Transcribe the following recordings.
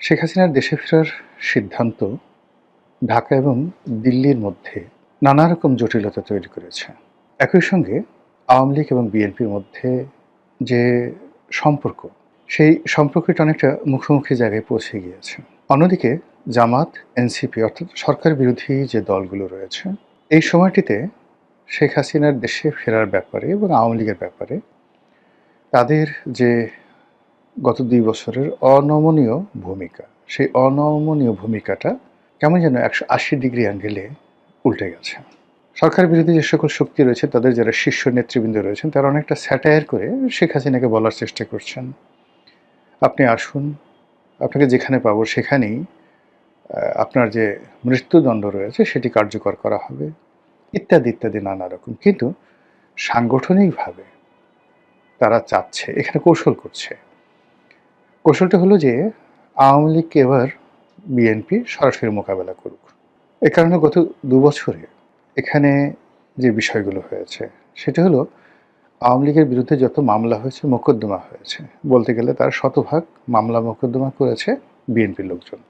শেখ হাসিনার দেশে ফেরার সিদ্ধান্ত ঢাকা এবং দিল্লির মধ্যে নানা রকম জটিলতা তৈরি করেছে। একই সঙ্গে আওয়ামী লীগ এবং বিএনপির মধ্যে যে সম্পর্ক, সেই সম্পর্কটা অনেকটা মুখোমুখি জায়গায় পৌঁছে গিয়েছে। অন্যদিকে জামাত, এনসিপি অর্থাৎ সরকার বিরোধী যে দলগুলো রয়েছে, এই সময়টিতে শেখ হাসিনার দেশে ফেরার ব্যাপারে এবং আওয়ামী লীগের ব্যাপারে তাদের যে গত ২ বছরের অনমনীয় ভূমিকা, সেই অনমনীয় ভূমিকাটা কেমন যেন ১৮০ ডিগ্রি অ্যাঙ্গেলে উল্টে গেছে। সরকার বিরোধী যে সকল শক্তি রয়েছে, তাদের যারা শীর্ষ নেতৃবৃন্দ রয়েছেন, তারা অনেকটা স্যাটায়ার করে শেখ হাসিনাকে বলার চেষ্টা করছেন, আপনি আসুন, আপনাকে যেখানে পাবো সেখানেই আপনার যে মৃত্যুদণ্ড রয়েছে সেটি কার্যকর করা হবে, ইত্যাদি, ইত্যাদি নানা রকম। কিন্তু সাংগঠনিকভাবে তারা চাচ্ছে, এখানে কৌশল করছে। কৌশলটা হলো যে আওয়ামী লীগকে এবার বিএনপি সরাসরি মোকাবেলা করুক। এ কারণে গত ২ বছরে এখানে যে বিষয়গুলো হয়েছে সেটা হলো আওয়ামী লীগের বিরুদ্ধে যত মামলা হয়েছে, মোকদ্দমা হয়েছে, বলতে গেলে তার শতভাগ মামলা মোকদ্দমা করেছে বিএনপির লোকজন।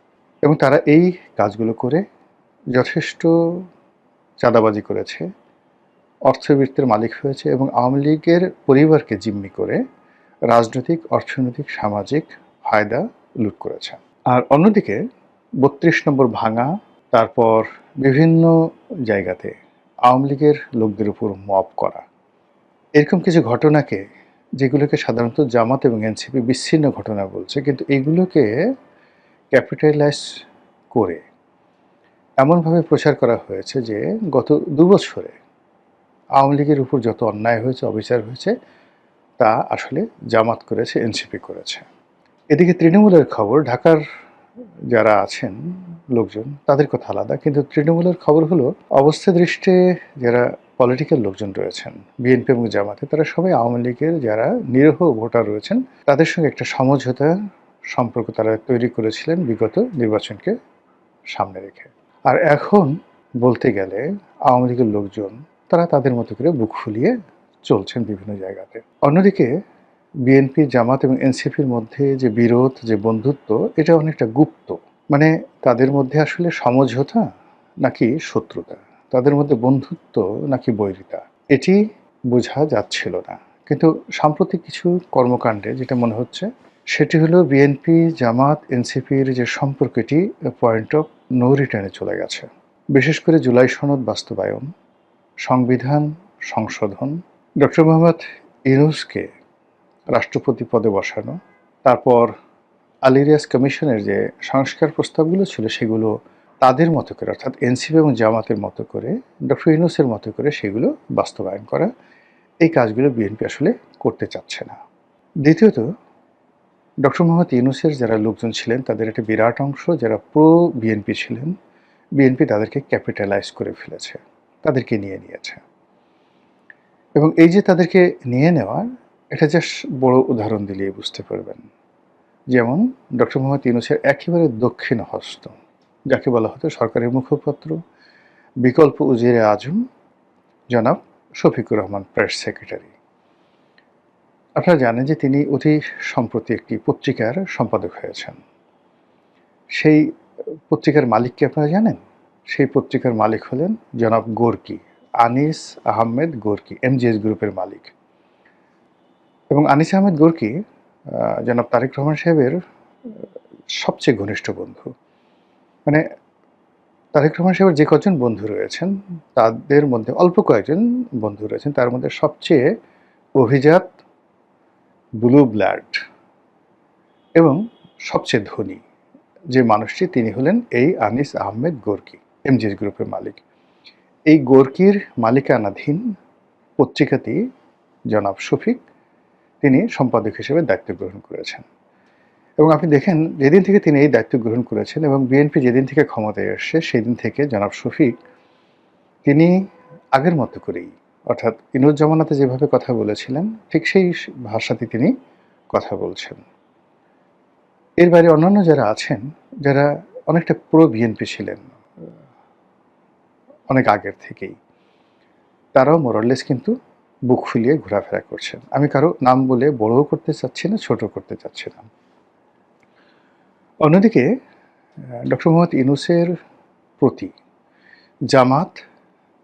এবং তারা এই কাজগুলো করে যথেষ্ট চাঁদাবাজি করেছে, অর্থবৃত্তের মালিক হয়েছে এবং আওয়ামী লীগের পরিবারকে জিম্মি করে রাজনৈতিক, অর্থনৈতিক, সামাজিক ফায়দা লুট করেছে। আর অন্যদিকে ৩২ নম্বর ভাঙা, তারপর বিভিন্ন জায়গাতে আওয়ামী লীগের লোকদের উপর মব করা, এরকম কিছু ঘটনাকে, যেগুলোকে সাধারণত জামাত এবং এনসিপি বিচ্ছিন্ন ঘটনা বলছে, কিন্তু এগুলোকে ক্যাপিটালাইজ করে এমনভাবে প্রচার করা হয়েছে যে গত ২ বছরে আওয়ামী লীগের উপর যত অন্যায় হয়েছে, অবিচার হয়েছে, তা আসলে জামাত করেছে, এনসিপি করেছে। এদিকে তৃণমূলের খবর, ঢাকার যারা আছেন লোকজন, তাদের কথা আলাদা, কিন্তু তৃণমূলের খবর হলো অবস্থা দৃষ্টে যারা পলিটিক্যাল লোকজন রয়েছেন বিএনপি এবং জামাতে, তারা সবাই আওয়ামী লীগের যারা নিরীহ ভোটার রয়েছেন তাদের সঙ্গে একটা সমঝোতা সম্পর্ক তারা তৈরি করেছিলেন বিগত নির্বাচনকে সামনে রেখে। আর এখন বলতে গেলে আওয়ামী লীগের লোকজন তারা তাদের মতো করে বুক ফুলিয়ে চলছেন বিভিন্ন জায়গাতে। অন্যদিকে বিএনপি, জামাত এবং এনসিপির মধ্যে যে বিরোধ, যে বন্ধুত্ব, এটা অনেকটা গুপ্ত। মানে তাদের মধ্যে আসলে সমঝোতা নাকি শত্রুতা, তাদের মধ্যে বন্ধুত্ব নাকি বৈরিতা, এটি বোঝা যাচ্ছিল না। কিন্তু সাম্প্রতিক কিছু কর্মকাণ্ডে যেটা মনে হচ্ছে সেটি হলো বিএনপি, জামাত, এনসিপির যে সম্পর্কটি পয়েন্ট অফ নো রিটার্নে চলে গেছে। বিশেষ করে জুলাই সনদ বাস্তবায়ন, সংবিধান সংশোধন, ডক্টর মোহাম্মদ ইউনূসকে রাষ্ট্রপতি পদে বসানো, তারপর আলী রিয়াজ কমিশনের যে সংস্কার প্রস্তাবগুলো ছিল সেগুলো তাদের মতো করে, অর্থাৎ এনসিপি এবং জামাতের মতো করে, ডক্টর ইউনূসের মতো করে সেগুলো বাস্তবায়ন করা, এই কাজগুলো বিএনপি আসলে করতে চাচ্ছে না। দ্বিতীয়ত, ডক্টর মোহাম্মদ ইউনূসের যারা লোকজন ছিলেন তাদের একটা বিরাট অংশ যারা প্রো বিএনপি ছিলেন, বিএনপি তাদেরকে ক্যাপিটালাইজ করে ফেলেছে, তাদেরকে নিয়ে নিয়েছে। এবং এই যে তাদেরকে নিয়ে নেওয়া, এটা জাস্ট বড় উদাহরণ দিলেই বুঝতে পারবেন। যেমন ডক্টর মোহাম্মদ ইউনূসের একেবারে দক্ষিণ হস্ত, যাকে বলা হতো সরকারের মুখপাত্র, বিকল্প উজিরে আজম জনাব শফিকুর রহমান, প্রেস সেক্রেটারি। আপনারা জানেন যে তিনি অতি সম্প্রতি একটি পত্রিকার সম্পাদক হয়েছেন। সেই পত্রিকার মালিককে আপনারা জানেন? সেই পত্রিকার মালিক হলেন জনাব Gorky, Anis Ahmed Gorky, MGS গ্রুপের মালিক। এবং আনিস আহমেদ গোর্কি জনাব তারেক রহমান সাহেবের সবচেয়ে ঘনিষ্ঠ বন্ধু। মানে তারেক রহমান সাহেবের যে কজন বন্ধু রয়েছেন তাদের মধ্যে অল্প কয়েকজন বন্ধু রয়েছেন, তার মধ্যে সবচেয়ে অভিজাত, ব্লু ব্লাড এবং সবচেয়ে ধনী যে মানুষটি, তিনি হলেন এই আনিস আহমেদ গোর্কি, এমজিএস গ্রুপের মালিক। এই গোর্কির মালিকানাধীন পত্রিকাটি জনাব শফিক, তিনি সম্পাদক হিসেবে দায়িত্ব গ্রহণ করেছেন। এবং আপনি দেখেন যেদিন থেকে তিনি এই দায়িত্ব গ্রহণ করেছেন এবং বিএনপি যেদিন থেকে ক্ষমতায় আসছে সেদিন থেকে জনাব শফিক তিনি আগের মতো করেই, অর্থাৎ ইনুস জামানাতে যেভাবে কথা বলেছিলেন ঠিক সেই ভাষাতে তিনি কথা বলছেন। এর বাইরে অন্যান্য যারা আছেন, যারা অনেকটা প্রো বিএনপি ছিলেন অনেক আগের থেকেই, তারাও মোরাললেস কিন্তু বুক ফুলিয়ে ঘোরাফেরা করছেন। আমি কারো নাম বলে বড়ও করতে চাচ্ছি না, ছোট করতে চাচ্ছি না। অন্যদিকে ডক্টর মোহাম্মদ ইউনূসের প্রতি জামাত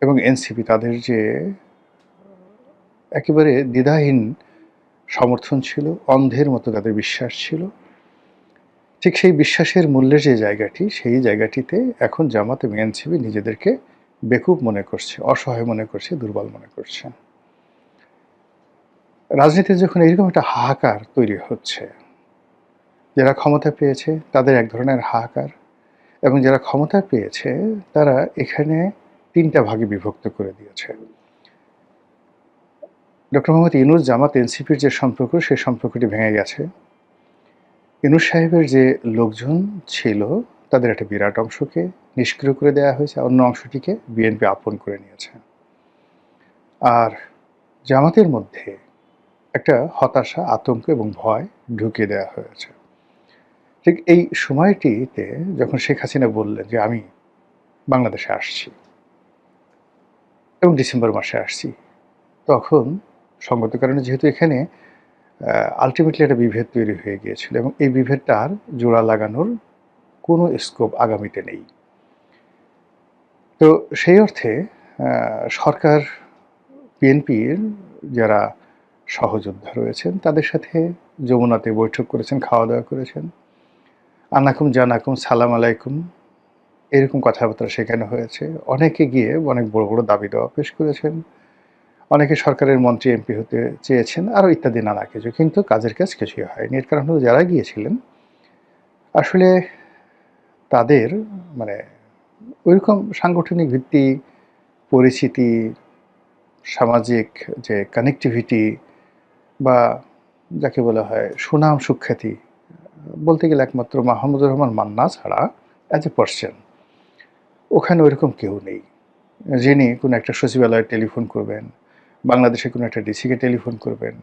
এবং এনসিপি তাদের যে একেবারে দ্বিধাহীন সমর্থন ছিল, অন্ধের মতো তাদের বিশ্বাস ছিল, ঠিক সেই বিশ্বাসের মূল্যের যে জায়গাটি, সেই জায়গাটিতে এখন জামাত এবং এনসিপি নিজেদেরকে বেকুব মনে করছে, অসহায় মনে করছে, দুর্বল মনে করছে। রাজনীতিতে যখন এরকম একটা হাহাকার তৈরি হচ্ছে, যারা ক্ষমতা পেয়েছে তাদের এক ধরনের হাহাকার, এবং যারা ক্ষমতা পেয়েছে তারা এখানে ৩টা ভাগে বিভক্ত করে দিয়েছে। ডক্টর মোহাম্মদ ইউনূস জামাত এনসিপির যে সম্পর্ক, সেই সম্পর্কটি ভেঙে গেছে। ইউনূস সাহেবের যে লোকজন ছিল তাদের একটা বিরাট অংশকে নিষ্ক্রিয় করে দেওয়া হয়েছে, অন্য অংশটিকে বিএনপি আপন করে নিয়েছে। আর জামাতের মধ্যে একটা হতাশা, আতঙ্ক এবং ভয় ঢুকিয়ে দেওয়া হয়েছে। ঠিক এই সময়টিতে যখন শেখ হাসিনা বললেন যে আমি বাংলাদেশে আসছি এবং ডিসেম্বর মাসে আসছি, তখন সঙ্গত কারণে যেহেতু এখানে আলটিমেটলি একটা বিভেদ তৈরি হয়ে গিয়েছিল এবং এই বিভেদটা আর জোড়া লাগানোর কোনো স্কোপ আগামীতে নেই। তো সেই অর্থে সরকার, বিএনপির যারা সহযোদ্ধা রয়েছেন তাদের সাথে যমুনাতে বৈঠক করেছেন, খাওয়া দাওয়া করেছেন, আনাকুম জানাকুম সালাম আলাইকুম এরকম কথাবার্তা সেখানে হয়েছে। অনেকে গিয়ে অনেক বড় বড় দাবি দেওয়া পেশ করেছেন, অনেকে সরকারের মন্ত্রী এমপি হতে চেয়েছেন, আরও ইত্যাদি নানা কিছু, কিন্তু কাজের কাজ কিছুই হয়নি। এর কারণ হলো যারা গিয়েছিলেন আসলে তাদের মানে ওইরকম সাংগঠনিক ভিত্তি, পরিচিতি, সামাজিক যে কানেক্টিভিটি বা যাকে বলা হয় সুনাম সুখ্যাতি, বলতে গেলে একমাত্র মাহমুদুর রহমান মান্না ছাড়া অ্যাজ এ পার্সন ওখানে ওইরকম কেউ নেই যিনি কোনো একটা সচিবালয়ে টেলিফোন করবেন, বাংলাদেশে কোনো একটা ডিসিকে টেলিফোন করবেন,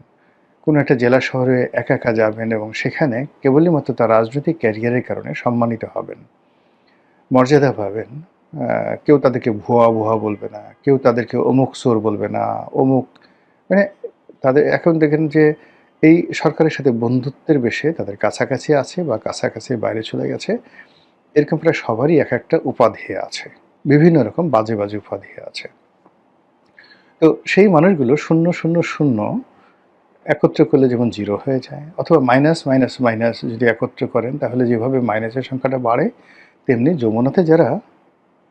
কোনো একটা জেলা শহরে একা একা যাবেন এবং সেখানে কেবলই মাত্র তার রাজনৈতিক ক্যারিয়ারের কারণে সম্মানিত হবেন, মর্যাদা পাবেন। কেউ তাদেরকে ভুয়া ভুয়া বলবে না, কেউ তাদেরকে অমুক চোর বলবে না, অমুক মানে তাদের এখন দেখেন যে এই সরকারের সাথে বন্ধুত্বের বেশে তাদের কাছাকাছি আছে বা কাছাকাছি বাইরে চলে গেছে, এরকম প্রায় সবারই এক একটা উপাধি আছে, বিভিন্ন রকম বাজে বাজে উপাধি আছে। তো সেই মানুষগুলো 0 0 0 একত্র করলে যেমন 0 হয়ে যায়, অথবা মাইনাস মাইনাস মাইনাস যদি একত্র করেন তাহলে যেভাবে মাইনাসের সংখ্যাটা বাড়ে, তেমনি যমুনাতে যারা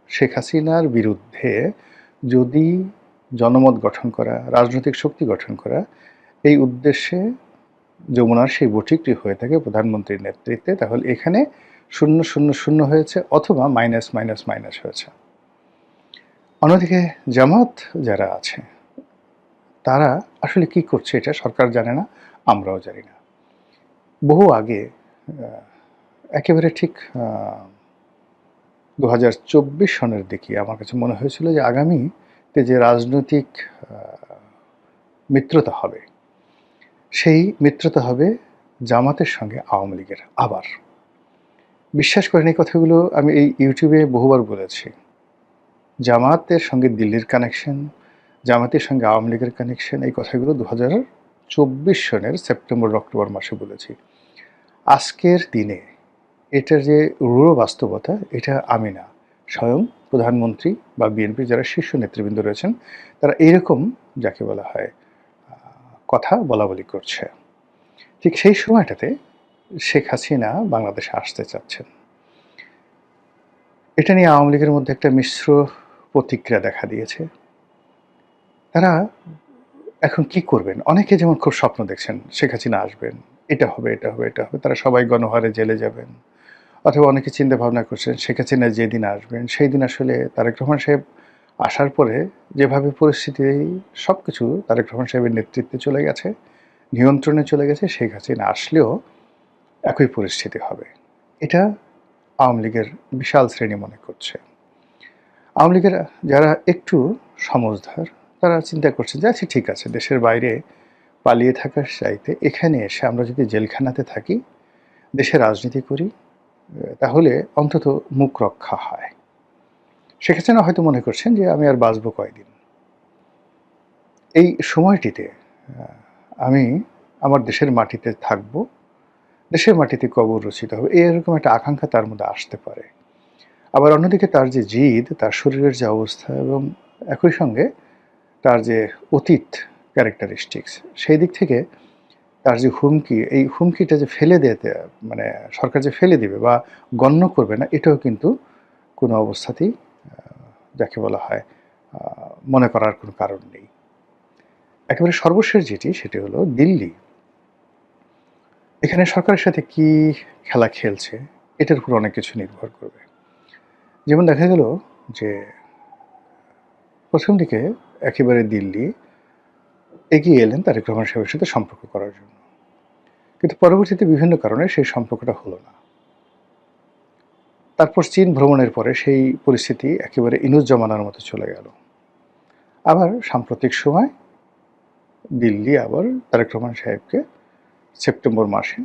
শেখ হাসিনার বিরুদ্ধে যদি জনমত গঠন করা, রাজনৈতিক শক্তি গঠন করা, এই উদ্দেশ্যে যমুনার সেই বৈঠকটি হয়ে থাকে প্রধানমন্ত্রীর নেতৃত্বে, তাহলে এখানে 0 0 0 হয়েছে অথবা মাইনাস মাইনাস মাইনাস হয়েছে। অন্যদিকে জামাত যারা আছে তারা আসলে কি করছে এটা সরকার জানে না, আমরাও জানি না। বহু আগে একেবারে ঠিক 2024 সনের দিকে আমার কাছে মনে হয়েছিল যে আগামীতে যে রাজনৈতিক মিত্রতা হবে, সেই মিত্রতা হবে জামাতের সঙ্গে আওয়ামী লীগের। আবার বিশ্বাস করেন এই কথাগুলো আমি এই ইউটিউবে বহুবার বলেছি। জামাতের সঙ্গে দিল্লির কানেকশন, জামাতের সঙ্গে আওয়ামী লীগের কানেকশন, এই কথাগুলো 2024 সনের সেপ্টেম্বর অক্টোবর মাসে বলেছি। আজকের দিনে এটার যে রূঢ় বাস্তবতা, এটা আমি না, স্বয়ং প্রধানমন্ত্রী বা বিএনপির যারা শীর্ষ নেতৃবৃন্দ রয়েছেন তারা এইরকম যাকে বলা হয় কথা বলাবলি করছে। ঠিক সেই সময়টাতে শেখ হাসিনা বাংলাদেশে আসতে চাচ্ছেন। এটা নিয়ে আওয়ামী লীগের মধ্যে একটা মিশ্র প্রতিক্রিয়া দেখা দিয়েছে। তারা এখন কি করবেন? অনেকে যেমন খুব স্বপ্ন দেখছেন শেখ হাসিনা আসবেন, এটা হবে, এটা হবে, এটা হবে, তারা সবাই গণহারে জেলে যাবেন। অথবা অনেকে চিন্তা ভাবনা করছেন শেখ হাসিনা যেদিন আসবেন সেই দিন আসলে তারেক রহমান সাহেব আসার পরে যেভাবে পরিস্থিতি সব কিছু তারেক রহমান সাহেবের নেতৃত্বে চলে গেছে, নিয়ন্ত্রণে চলে গেছে, শেখ হাসিনা আসলেও একই পরিস্থিতি হবে। এটা আওয়ামী লীগের বিশাল শ্রেণী মনে করছে। আওয়ামী লীগের যারা একটু সমঝদার তারা চিন্তা করছে যে আচ্ছা ঠিক আছে, দেশের বাইরে পালিয়ে থাকার চাইতে এখানে এসে আমরা যদি জেলখানাতে থাকি, দেশে রাজনীতি করি, তাহলে অন্তত মুখ রক্ষা হয়। শেখ হাসিনা হয়তো মনে করছেন যে আমি আর বাঁচব কয়দিন, এই সময়টিতে আমি আমার দেশের মাটিতে থাকব, দেশের মাটিতে কবর রচিত হবে, এরকম একটা আকাঙ্ক্ষা তার মধ্যে আসতে পারে। আবার অন্যদিকে তার যে জিদ, তার শরীরের যে অবস্থা এবং একই সঙ্গে তার যে অতীত ক্যারেক্টারিস্টিক্স, সেই দিক থেকে তার যে হুমকি, এই হুমকিটা যে ফেলে দিতে, মানে সরকার যে ফেলে দিবে বা গণ্য করবে না, এটাও কিন্তু কোনো অবস্থাতেই যাকে বলা হয় মনে করার কোনো কারণ নেই। একেবারে সর্বশেষ যেটি, সেটি হলো দিল্লি। এখানে সরকারের সাথে কি খেলা খেলছে, এটার উপর অনেক কিছু নির্ভর করবে। যেমন দেখা গেল যে প্রথম দিকে একেবারে দিল্লি এগিয়ে এলেন তারেক রহমান সাহেবের সাথে সম্পর্ক করার জন্য, কিন্তু পরবর্তীতে বিভিন্ন কারণে সেই সম্পর্কটা হলো না। তারপর চীন ভ্রমণের পরে সেই পরিস্থিতি একেবারে ইনুজ্জামানার মতো চলে গেল। আবার সাম্প্রতিক সময় দিল্লি আবার তারেক রহমান সাহেবকে সেপ্টেম্বর মাসে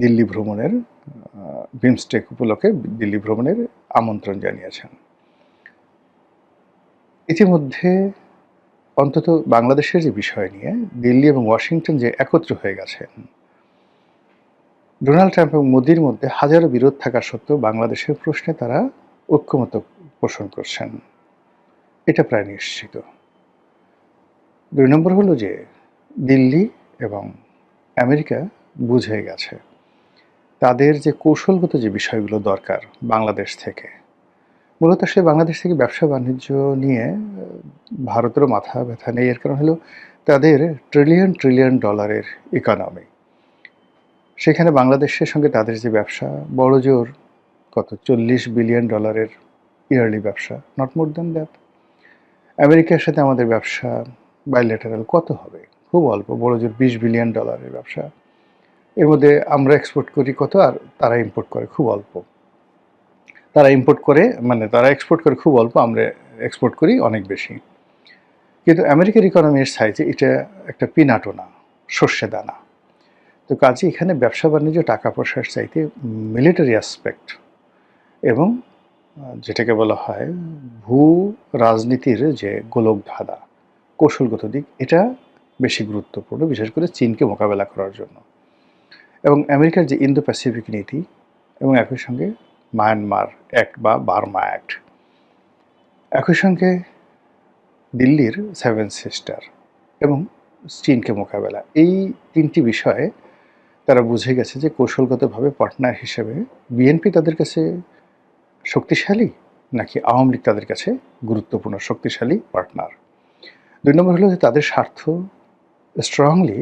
দিল্লি ভ্রমণের বিমস্টেক উপলক্ষে দিল্লি ভ্রমণের আমন্ত্রণ জানিয়েছেন। ইতিমধ্যে অন্তত বাংলাদেশের যে বিষয় নিয়ে দিল্লি এবং ওয়াশিংটন যে একত্র হয়ে গেছেন, ডোনাল্ড ট্রাম্প এবং মোদির মধ্যে হাজারো বিরোধ থাকা সত্ত্বেও বাংলাদেশের প্রশ্নে তারা ঐক্যমত পোষণ করছেন, এটা প্রায় নিশ্চিত। ২ নম্বর হলো যে দিল্লি এবং আমেরিকা বুঝে গেছে তাদের যে কৌশলগত যে বিষয়গুলো দরকার বাংলাদেশ থেকে, মূলত সে বাংলাদেশ থেকে ব্যবসা বাণিজ্য নিয়ে ভারতেরও মাথা ব্যথা নেই। এর কারণ হলো তাদের ট্রিলিয়ন ট্রিলিয়ন ডলারের ইকোনমি। সেখানে বাংলাদেশের সঙ্গে তাদের যে ব্যবসা, বড়জোর কত $40 বিলিয়ন ইয়ারলি ব্যবসা, নট মোর দ্যান দ্যাট। আমেরিকার সাথে আমাদের ব্যবসা বাইলেটারাল কত হবে? খুব অল্প, বড়জোর $20 বিলিয়ন ব্যবসা। এর মধ্যে আমরা এক্সপোর্ট করি কত, আর তারা ইম্পোর্ট করে খুব অল্প। তারা ইম্পোর্ট করে, মানে তারা এক্সপোর্ট করে খুব অল্প, আমরা এক্সপোর্ট করি অনেক বেশি। কিন্তু আমেরিকার ইকোনমির সাইজে এটা একটা পিনাটও না, সর্ষে দানা। তো কাজে এখানে ব্যবসা বাণিজ্য টাকা পয়সার চাইতে মিলিটারি অ্যাসপেক্ট এবং যেটাকে বলা হয় ভূ রাজনীতির যে গোলকধাঁধা, কৌশলগত দিক, এটা বেশি গুরুত্বপূর্ণ, বিশেষ করে চীনকে মোকাবেলা করার জন্য। এবং আমেরিকার যে ইন্দো প্যাসিফিক নীতি এবং একই সঙ্গে মায়ানমার অ্যাক্ট বা বার্মা অ্যাক্ট, একই সঙ্গে দিল্লির 7 সিস্টার এবং চীনকে মোকাবেলা, এই 3টি বিষয়ে তারা বুঝে গেছে যে কৌশলগতভাবে পার্টনার হিসেবে বিএনপি তাদের কাছে শক্তিশালী, নাকি আওয়ামী লীগ তাদের কাছে গুরুত্বপূর্ণ শক্তিশালী পার্টনার। 2 নম্বর হলো যে তাদের স্বার্থ স্ট্রংলি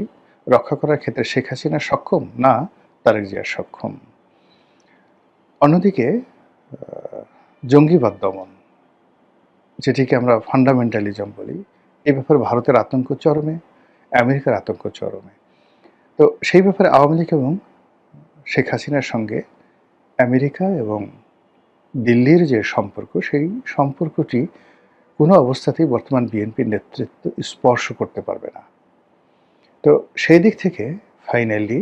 রক্ষা করার ক্ষেত্রে শেখ হাসিনা সক্ষম, না তারেক জিয়া সক্ষম। অন্যদিকে জঙ্গিবাদ দমন, যেটিকে আমরা ফান্ডামেন্টালিজম বলি, এই ব্যাপারে ভারতের আতঙ্ক চরমে, আমেরিকার আতঙ্ক চরমে। তো সেই ব্যাপারে আওয়ামী লীগ এবং শেখ হাসিনার সঙ্গে আমেরিকা এবং দিল্লির যে সম্পর্ক, সেই সম্পর্কটি কোনো অবস্থাতেই বর্তমান বিএনপির নেতৃত্ব স্পর্শ করতে পারবে না। তো সেই দিক থেকে ফাইনালি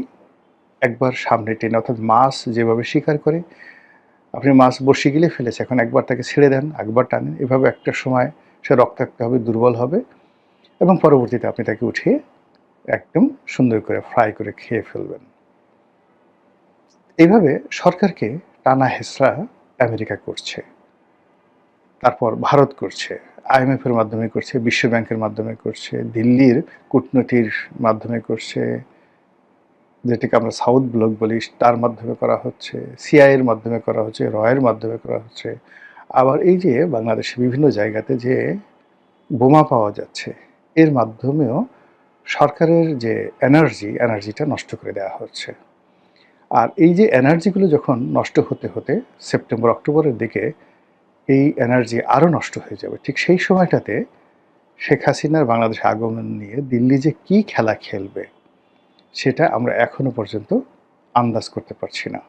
একবার সামনে টেনে, অর্থাৎ মাছ যেভাবে শিকার করে, আপনি মাছ বড়শি গিলে ফেলেছে, এখন একবার তাকে ছেড়ে দেন, একবার টানেন, এভাবে একটা সময় সে রক্তাক্ত হবে, দুর্বল হবে এবং পরবর্তীতে আপনি তাকে উঠিয়ে একদম সুন্দর করে ফ্রাই করে খেয়ে ফেলবেন। এইভাবে সরকারকে টানা হেঁচড়া আমেরিকা করছে, তারপর ভারত করছে, IMF এর মাধ্যমে করছে, বিশ্ব ব্যাংকের মাধ্যমে করছে, দিল্লির কূটনীতির মাধ্যমে করছে, যেটাকে আমরা সাউথ ব্লক বলি, তার মাধ্যমে করা হচ্ছে, সিআইএর মাধ্যমে করা হচ্ছে, রয়ের মাধ্যমে করা হচ্ছে। আবার এই যে বাংলাদেশে বিভিন্ন জায়গাতে যে বোমা পাওয়া যাচ্ছে, এর মাধ্যমেও সরকারের যে এনার্জিটা নষ্ট করে দেওয়া হচ্ছে। আর এই যে এনার্জিগুলো যখন নষ্ট হতে হতে সেপ্টেম্বর অক্টোবরের দিকে এই এনার্জি আরও নষ্ট হয়ে যাবে, ঠিক সেই সময়টাতে শেখ হাসিনার বাংলাদেশে আগমন নিয়ে দিল্লি যে কী খেলা খেলবে, সেটা আমরা এখনো পর্যন্ত আন্দাজ করতে পারছি না।